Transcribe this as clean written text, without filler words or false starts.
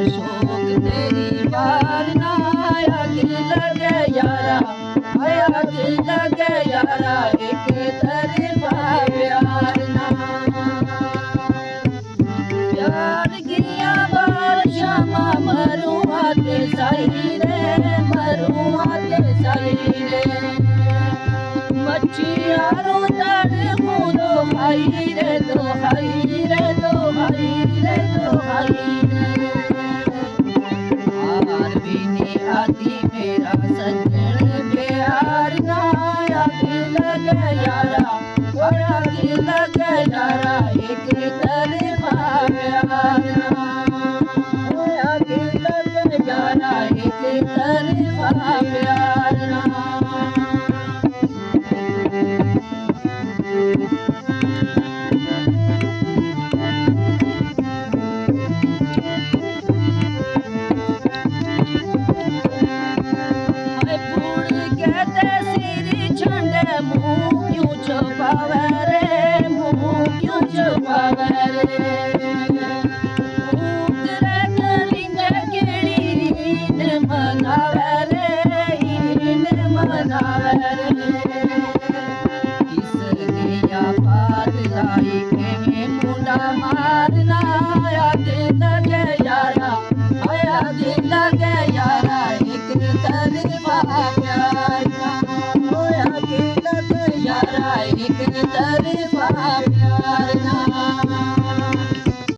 शौक तेरी मारना आग लगे यारा, आग लगे यारा एक तरफा प्यार ना। प्यार गिया बारशामा मरू आते सही रे, मरू आते सही रे। मच्छियारो तड़ खुदो हाई रे तो हाई रे तो हाई रे तो हाई रे। आर भी नहीं आती मेरा सजन प्यार ना आग लगे यारा, आग लगे यारा एक तरफा प्यार ना। आग लगे यारा एक तरफा प्यार ना। मुँह क्यों छुपावे रे, मुँह क्यों छुपावे रे। उतरे करिंगे केड़ी ईद मनावे रे, ईद मनावे रे। किस दिया बात लाई के मुंडा मारना आग लगे यारा, आग लगे यारा।